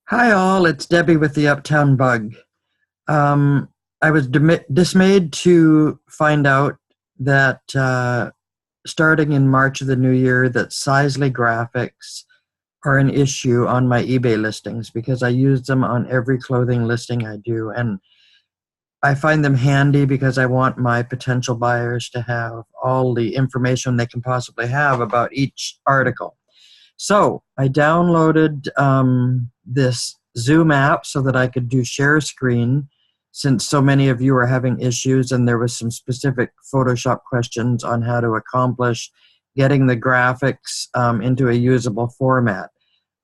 Hi all, it's Debbie with the Uptown Bug. I was dismayed to find out that starting in March of the new year that Siz-ly graphics are an issue on my eBay listings because I use them on every clothing listing I do, and I find them handy because I want my potential buyers to have all the information they can possibly have about each article. So I downloaded this Zoom app so that I could do share screen, since so many of you are having issues and there was some specific Photoshop questions on how to accomplish getting the graphics into a usable format.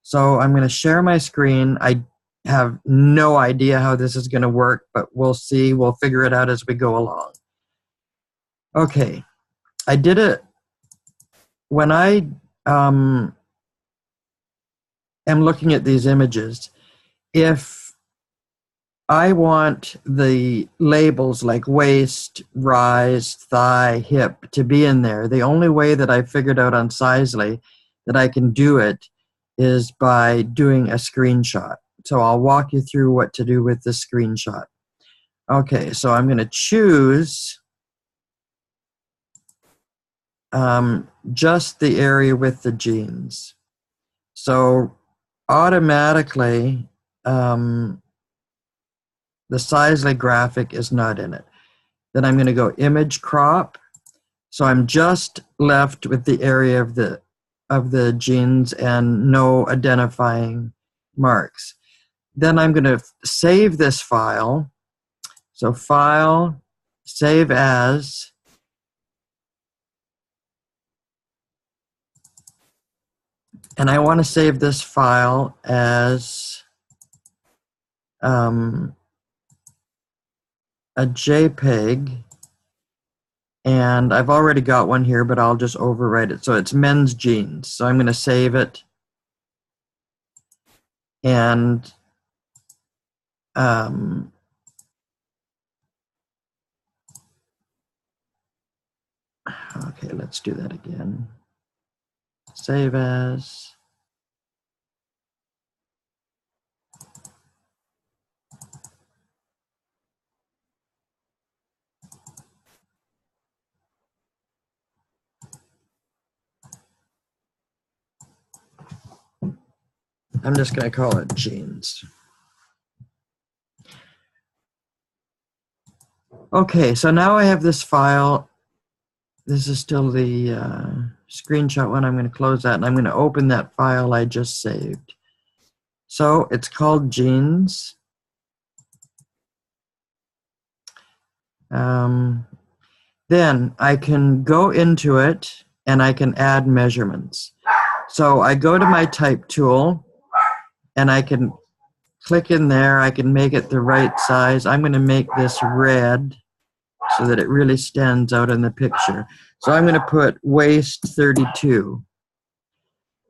So I'm going to share my screen. I have no idea how this is going to work, but we'll see. We'll figure it out as we go along. Okay, I did it when I am looking at these images. If I want the labels like waist, rise, thigh, hip to be in there, the only way that I figured out on Siz-ly that I can do it is by doing a screenshot. So I'll walk you through what to do with this screenshot. Okay, so I'm going to choose just the area with the jeans. So automatically, the Siz-ly graphic is not in it. Then I'm going to go image crop. So I'm just left with the area of the jeans and no identifying marks. Then I'm going to save this file. So file, save as. And I want to save this file as a JPEG, and I've already got one here, but I'll just overwrite it. So it's men's jeans. So I'm going to save it, and okay, let's do that again. Save as. I'm just going to call it jeans. Okay, so now I have this file. This is still the screenshot one. I'm going to close that, and I'm going to open that file I just saved. So it's called jeans. Then I can go into it and I can add measurements. So I go to my type tool and I can click in there. I can make it the right size. I'm going to make this red so that it really stands out in the picture. So I'm going to put waist 32.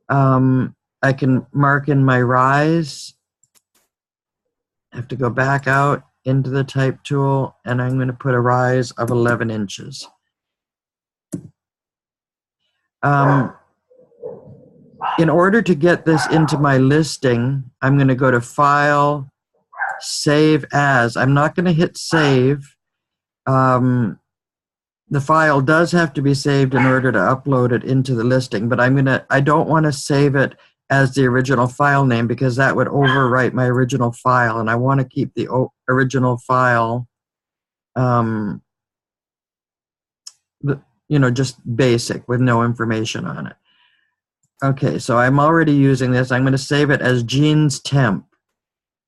I can mark in my rise. I have to go back out into the type tool, and I'm going to put a rise of 11 inches. In order to get this into my listing, I'm going to go to File, Save As. I'm not going to hit Save. The file does have to be saved in order to upload it into the listing, but I don't want to save it as the original file name because that would overwrite my original file, and I want to keep the original file, just basic with no information on it. Okay, so I'm already using this. I'm going to save it as jeans temp.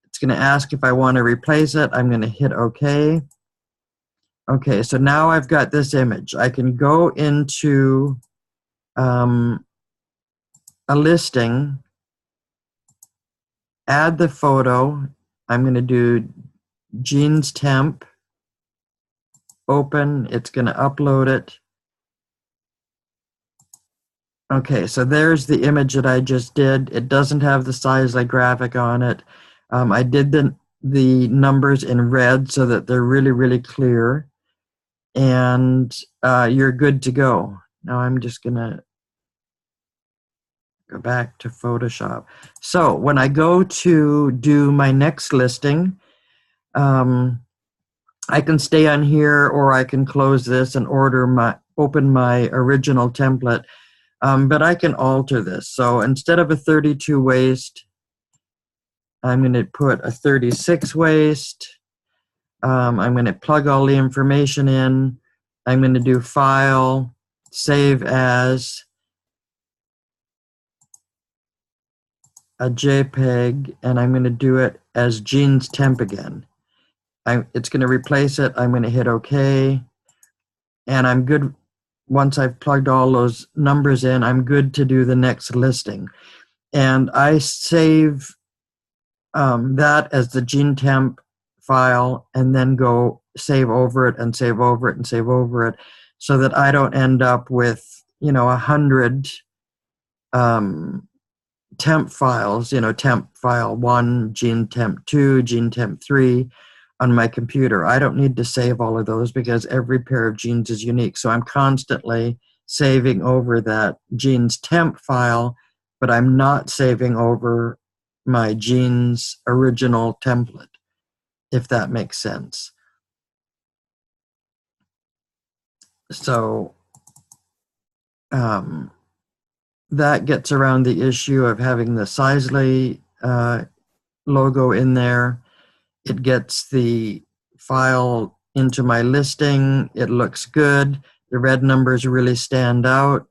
It's going to ask if I want to replace it. I'm going to hit OK. Okay, so now I've got this image. I can go into a listing, add the photo. I'm going to do jeans temp, open. It's going to upload it. Okay, so there's the image that I just did. It doesn't have the Siz-ly graphic on it. I did the numbers in red so that they're really, really clear. And you're good to go. Now I'm just going to Go back to Photoshop. So when I go to do my next listing, I can stay on here, or I can close this and open my original template. But I can alter this. So instead of a 32 waist, I'm going to put a 36 waist. I'm going to plug all the information in. I'm going to do File, Save As, a JPEG, and I'm going to do it as jeans temp again. It's going to replace it. I'm going to hit OK, and I'm good. Once I've plugged all those numbers in, I'm good to do the next listing. And I save that as the gene temp file, and then go save over it and save over it and save over it, so that I don't end up with 100 temp files, temp file 1, gene temp 2, gene temp 3 on my computer. I don't need to save all of those because every pair of jeans is unique. So I'm constantly saving over that jeans temp file, but I'm not saving over my jeans original template, if that makes sense. So that gets around the issue of having the Siz-ly logo in there. It gets the file into my listing. It looks good. The red numbers really stand out,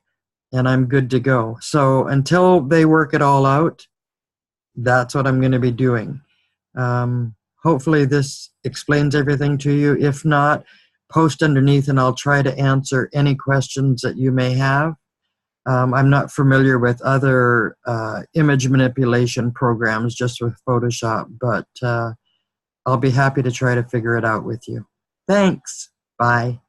and I'm good to go. So until they work it all out, that's what I'm going to be doing. Hopefully this explains everything to you. If not, post underneath and I'll try to answer any questions that you may have. I'm not familiar with other image manipulation programs, just with Photoshop, but I'll be happy to try to figure it out with you. Thanks. Bye.